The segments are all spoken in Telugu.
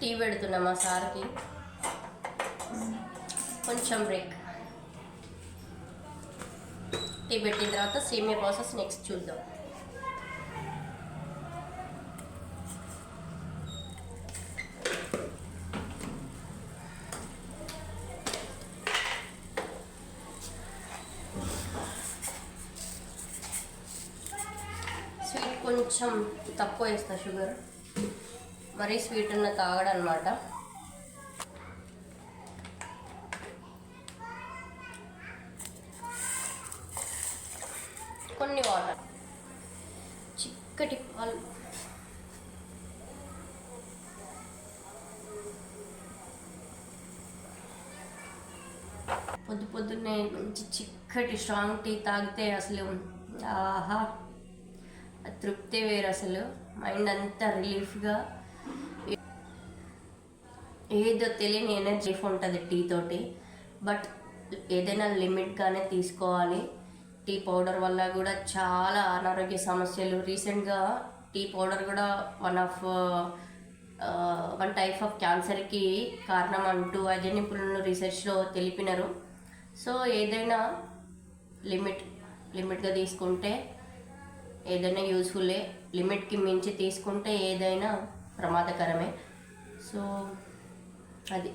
టీ పెడుతున్నా మా సార్కి, కొంచెం బ్రేక్. టీ పెట్టిన తర్వాత సేమియా ప్రాసెస్ నెక్స్ట్ చూద్దాం. స్వీట్ కొంచెం తక్కువ వేస్తా, షుగర్ మరీ స్వీట్ ఉన్న తాగడనమాట. కొన్ని వాటర్, చిక్కటి పాలు. పొద్దున్నే మంచి చిక్కటి స్ట్రాంగ్ టీ తాగితే అసలు ఆహా తృప్తి వేరు. అసలు మైండ్ అంతా రిలీఫ్గా, ఏదో తెలియని ఎనర్జీ ఉంటుంది టీ తోటి. బట్ ఏదైనా లిమిట్గానే తీసుకోవాలి. టీ పౌడర్ వల్ల కూడా చాలా అనారోగ్య సమస్యలు. రీసెంట్గా టీ పౌడర్ కూడా వన్ టైప్ ఆఫ్ క్యాన్సర్కి కారణం అంటూ వైద్య నిపుణులు రీసెర్చ్లో తెలిపినారు. సో ఏదైనా లిమిట్గా తీసుకుంటే ఏదైనా యూజ్ఫుల్లే. లిమిట్కి మించి తీసుకుంటే ఏదైనా ప్రమాదకరమే. సో అది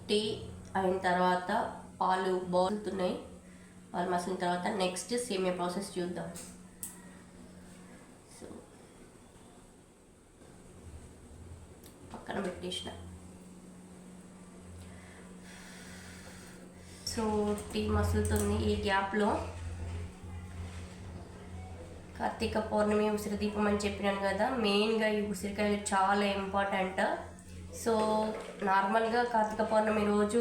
టీ అయిన తర్వాత పాలు బాగుతున్నాయి. పాలు మసిలిన తర్వాత నెక్స్ట్ సేమియా ప్రాసెస్ చూద్దాం. సో పక్కన పెట్టేసిన. సో టీ మసులుతుంది. ఈ గ్యాప్లో కార్తీక పౌర్ణమి ఉసిరి దీపం అని చెప్పినాను కదా, మెయిన్గా ఈ ఉసిరికాయలు చాలా ఇంపార్టెంట్. సో నార్మల్గా కార్తీక పౌర్ణమి రోజు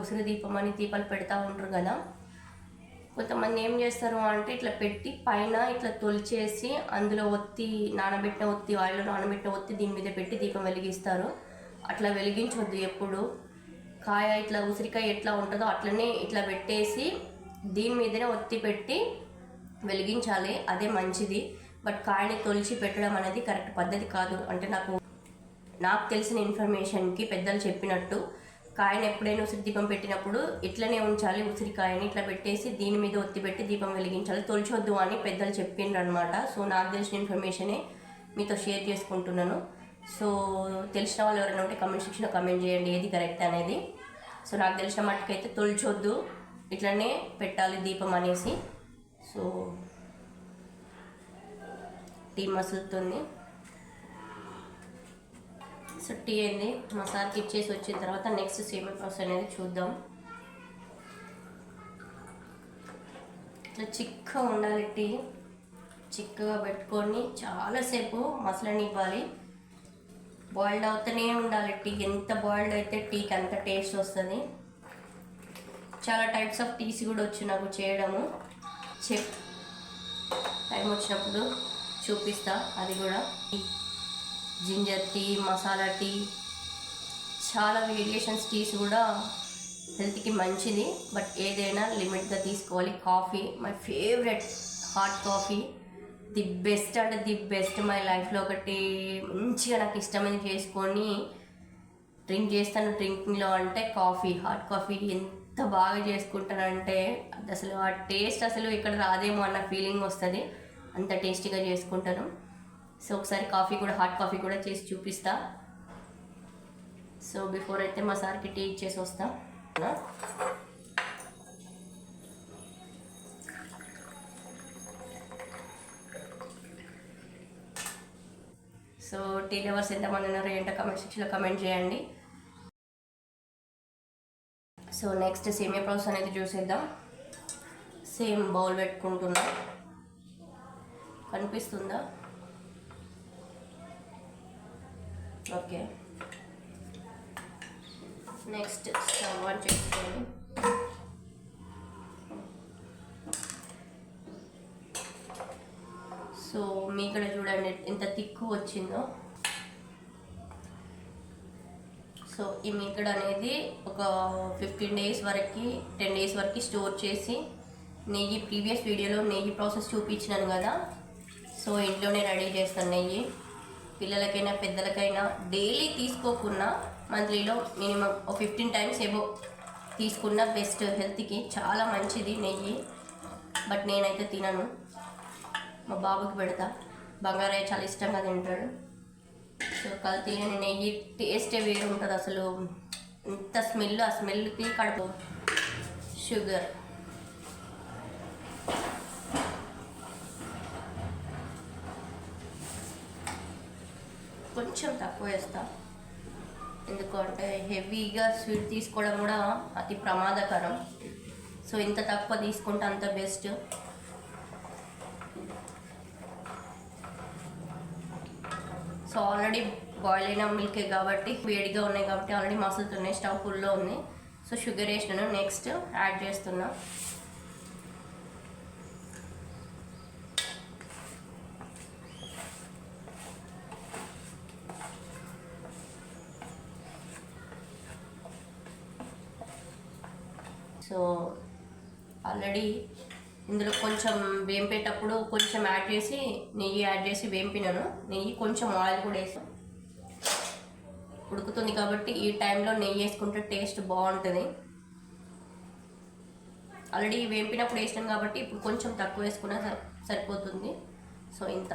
ఉసిరి దీపం అని దీపాలు పెడతా ఉంటారు కదా. కొంతమంది ఏం చేస్తారు అంటే ఇట్లా పెట్టి పైన ఇట్లా తొలిచేసి అందులో ఆయిల్లో నానబెట్టిన ఒత్తి దీని మీద పెట్టి దీపం వెలిగిస్తారు. అట్లా వెలిగించవద్దు ఎప్పుడు. కాయ ఇట్లా ఉసిరికాయ ఎట్లా ఉంటుందో అట్లనే ఇట్లా పెట్టేసి దీని మీదనే ఒత్తి పెట్టి వెలిగించాలి, అదే మంచిది. బట్ కాయని తొలిచి పెట్టడం అనేది కరెక్ట్ పద్ధతి కాదు. అంటే నాకు తెలిసిన ఇన్ఫర్మేషన్కి పెద్దలు చెప్పినట్టు కాయని ఎప్పుడైనా ఉసిరి దీపం పెట్టినప్పుడు ఇట్లనే ఉంచాలి. ఉసిరికాయని ఇట్లా పెట్టేసి దీని మీద ఒత్తి పెట్టి దీపం వెలిగించాలి, తొలిచొద్దు అని పెద్దలు చెప్పిండ్రు అనమాట. సో నాకు తెలిసిన ఇన్ఫర్మేషనే మీతో షేర్ చేసుకుంటున్నాను. సో తెలిసిన వాళ్ళు ఎవరైనా ఉంటే కమెంట్ సెక్షన్లో కమెంట్ చేయండి ఏది కరెక్ట్ అనేది. సో నాకు తెలిసిన మట్టుకైతే తొలిచొద్దు, ఇట్లనే పెట్టాలి దీపం అనేసి. సో టీ మసులుతుంది. సో టీ అయింది, మా సార్కి ఇచ్చేసి వచ్చిన తర్వాత నెక్స్ట్ సేమియా ప్రాసెస్ అనేది చూద్దాం. ఇట్లా చిక్కగా ఉండాలి టీ. చిక్కగా పెట్టుకొని చాలాసేపు మసలనివ్వాలి. బాయిల్డ్ అవుతూనే ఉండాలి టీ. ఎంత బాయిల్డ్ అయితే టీకి అంత టేస్ట్ వస్తుంది. చాలా టైప్స్ ఆఫ్ టీస్ కూడా వచ్చు నాకు చేయడము. టైం వచ్చినప్పుడు చూపిస్తా. అది కూడా జింజర్ టీ, మసాలా టీ, చాలా వేరియేషన్స్ టీస్ కూడా హెల్త్కి మంచిది. బట్ ఏదైనా లిమిట్గా తీసుకోవాలి. Coffee my favourite, hot coffee the best, అంటే ది బెస్ట్ మై లైఫ్లో. ఒకటి మంచిగా నాకు ఇష్టమైనది చేసుకొని డ్రింక్ చేస్తాను. డ్రింకింగ్లో అంటే కాఫీ, హాట్ కాఫీ ఎంత బాగా చేసుకుంటానంటే అసలు ఆ టేస్ట్ అసలు ఇక్కడ రాదేమో అన్న ఫీలింగ్ వస్తుంది, అంత టేస్టీగా చేసుకుంటాను. సో ఒకసారి హాట్ కాఫీ కూడా చేసి చూపిస్తా. సో బిఫోర్ అయితే మా సార్కి టీ ఇచ్చేసి వస్తా. సో టీ లవర్స్ ఎంతమంది ఉన్నారో ఏంటో కమెంట్ సెక్షన్లో కమెంట్ చేయండి. సో నెక్స్ట్ సేమియా ప్రాసెస్ అనేది చూసేద్దాం. సేమ్ బౌల్ పెట్టుకుంటున్నా, కనిపిస్తుందా? ఓకే. నెక్స్ట్ స్టవ్ ఆన్ చేసుకోండి. సో మీ ఇక్కడ చూడండి ఎంత థిక్ వచ్చిందో. సో ఈ మీగడ అనేది ఒక 15 days వరకు 10 days వరకు స్టోర్ చేసి నెయ్యి ప్రీవియస్ వీడియోలో నెయ్యి ప్రాసెస్ చూపించినాను కదా. సో ఇంట్లోనే రెడీ చేస్తాను నెయ్యి. పిల్లలకైనా పెద్దలకైనా డైలీ తీసుకోకున్నా మంత్లీలో మినిమం 15 టైమ్స్ ఏవో తీసుకున్న బెస్ట్. హెల్త్కి చాలా మంచిది నెయ్యి. బట్ నేనైతే తినను, మా బాబుకి పెడతా. బంగారయ్య చాలా ఇష్టంగా తింటాడు. సో కల్తీ లేని నెయ్యి టేస్టే వేరు ఉంటుంది అసలు. ఇంత స్మెల్, ఆ స్మెల్కి కడుపు. షుగర్ కొంచెం తక్కువ వేస్తా, ఎందుకంటే హెవీగా స్వీట్ తీసుకోవడం కూడా అతి ప్రమాదకరం. సో ఇంత తక్కువ తీసుకుంటే అంత బెస్ట్. సో ఆల్రెడీ బాయిల్ అయిన మిల్కే కాబట్టి వేడిగా ఉన్నాయి కాబట్టి ఆల్రెడీ మసులుతున్నాయి, స్టవ్ ఫుల్లో ఉంది. సో షుగర్ వేసినాను, నెక్స్ట్ యాడ్ చేస్తున్నా. సో ఆల్రెడీ ఇందులో కొంచెం వేంపేటప్పుడు కొంచెం నెయ్యి యాడ్ చేసి వేంపినాను. నెయ్యి కొంచెం ఆయిల్ కూడా వేసాం. ఉడుకుతుంది కాబట్టి ఈ టైంలో నెయ్యి వేసుకుంటే టేస్ట్ బాగుంటుంది. ఆల్రెడీ వేంపినప్పుడు వేసినాం కాబట్టి ఇప్పుడు కొంచెం తక్కువ వేసుకున్నా సరిపోతుంది. సో ఇంత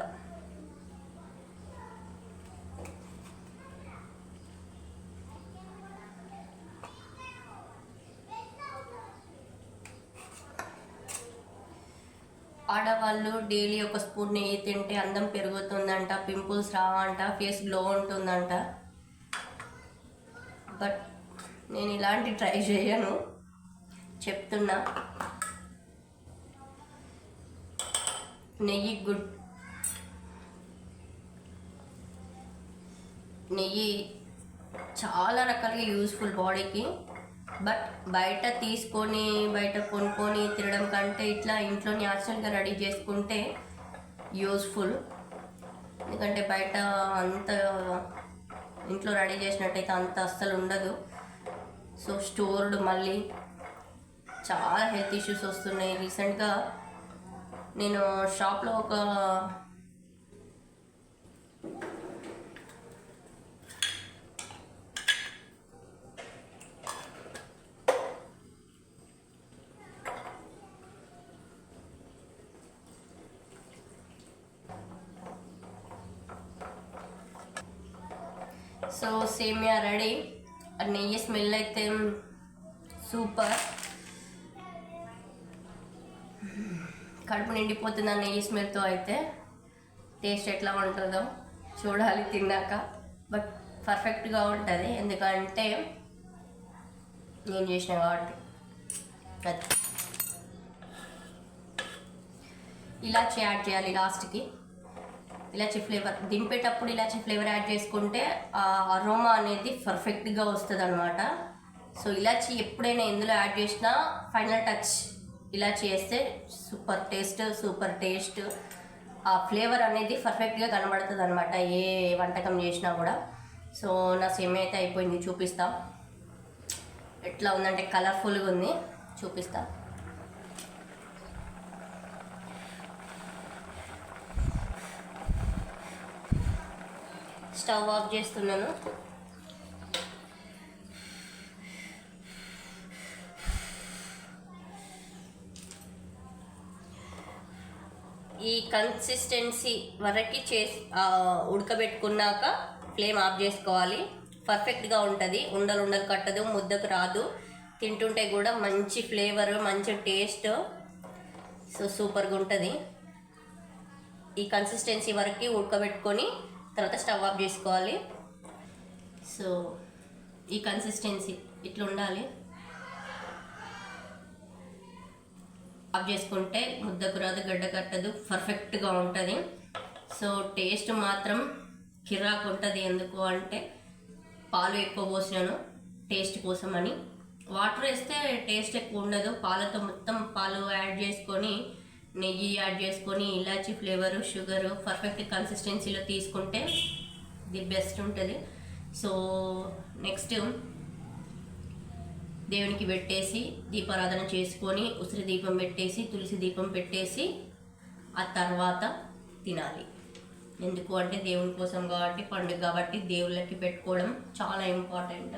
ఆడవాళ్ళు డైలీ ఒక స్పూన్ నెయ్యి తింటే అందం పెరుగుతుందంట, పింపుల్స్ రావంట, ఫేస్ గ్లో ఉంటుందంట. బట్ నేను ఇలాంటి ట్రై చేయను, చెప్తున్నా. నెయ్యి గుడ్. నెయ్యి చాలా రకాలుగా యూస్ఫుల్ బాడీకి. బట్ బయట కొనుక్కొని తినడం కంటే ఇట్లా ఇంట్లో న్యాచురల్గా రెడీ చేసుకుంటే యూస్ఫుల్. ఎందుకంటే బయట అంత ఇంట్లో రెడీ చేసినట్టయితే అంత అస్సలు ఉండదు. సో స్టోర్డ్ మళ్ళీ చాలా హెల్త్ ఇష్యూస్ వస్తున్నాయి. రీసెంట్గా నేను షాప్లో ఒక సో సేమియా రెడీ. నెయ్యి స్మెల్ అయితే సూపర్, కడుపు నిండిపోతుంది ఆ నెయ్యి స్మెల్తో. అయితే టేస్ట్ ఎట్లా ఉంటుందో చూడాలి తిన్నాక. బట్ పర్ఫెక్ట్గా ఉంటుంది, ఎందుకంటే నేను చేసిన కాబట్టి. అది ఇలాచి యాడ్ చేయాలి లాస్ట్కి. ఇలాచి ఫ్లేవర్ దింపేటప్పుడు ఇలాచి ఫ్లేవర్ యాడ్ చేసుకుంటే ఆ అరోమా అనేది పర్ఫెక్ట్గా వస్తుంది అనమాట. సో ఇలాచి ఎప్పుడైనా ఎందులో యాడ్ చేసినా ఫైనల్ టచ్ ఇలాచి వేస్తే సూపర్ టేస్ట్. ఆ ఫ్లేవర్ అనేది పర్ఫెక్ట్గా కనబడుతుంది అనమాట ఏ వంటకం చేసినా కూడా. సో నా సేమియా అయితే అయిపోయింది, చూపిస్తా. ఎట్లా ఉందంటే కలర్ఫుల్గా ఉంది, చూపిస్తా. స్టవ్ ఆఫ్ చేస్తున్నాను. ఈ కన్సిస్టెన్సీ వరకు ఉడకబెట్టుకున్నాక ఫ్లేమ్ ఆఫ్ చేసుకోవాలి. పర్ఫెక్ట్గా ఉంటుంది, ఉండలు కట్టదు, ముద్దకు రాదు. తింటుంటే కూడా మంచి ఫ్లేవర్, మంచి టేస్ట్. సో సూపర్గా ఉంటుంది. ఈ కన్సిస్టెన్సీ వరకు ఉడకబెట్టుకొని తర్వాత స్టవ్ ఆఫ్ చేసుకోవాలి. సో ఈ కన్సిస్టెన్సీ ఇట్లా ఉండాలి. ఆఫ్ చేసుకుంటే ముద్దకు రాదు, గడ్డ కట్టదు, పర్ఫెక్ట్గా ఉంటుంది. సో టేస్ట్ మాత్రం కిరాకు ఉంటుంది. ఎందుకు అంటే పాలు ఎక్కువ పోసినాను టేస్ట్ కోసం అని. వాటర్ వేస్తే టేస్ట్ ఎక్కువ ఉండదు. పాలతో మొత్తం పాలు యాడ్ చేసుకొని నెయ్యి యాడ్ చేసుకొని ఇలాచి ఫ్లేవరు, షుగరు పర్ఫెక్ట్ కన్సిస్టెన్సీలో తీసుకుంటే ది బెస్ట్ ఉంటుంది. సో నెక్స్ట్ దేవునికి పెట్టేసి దీపారాధన చేసుకొని ఉసిరి దీపం పెట్టేసి తులసి దీపం పెట్టేసి ఆ తర్వాత తినాలి. ఎందుకు అంటే దేవుని కోసం కాబట్టి, పండుగ కాబట్టి దేవుళ్ళకి పెట్టుకోవడం చాలా ఇంపార్టెంట్.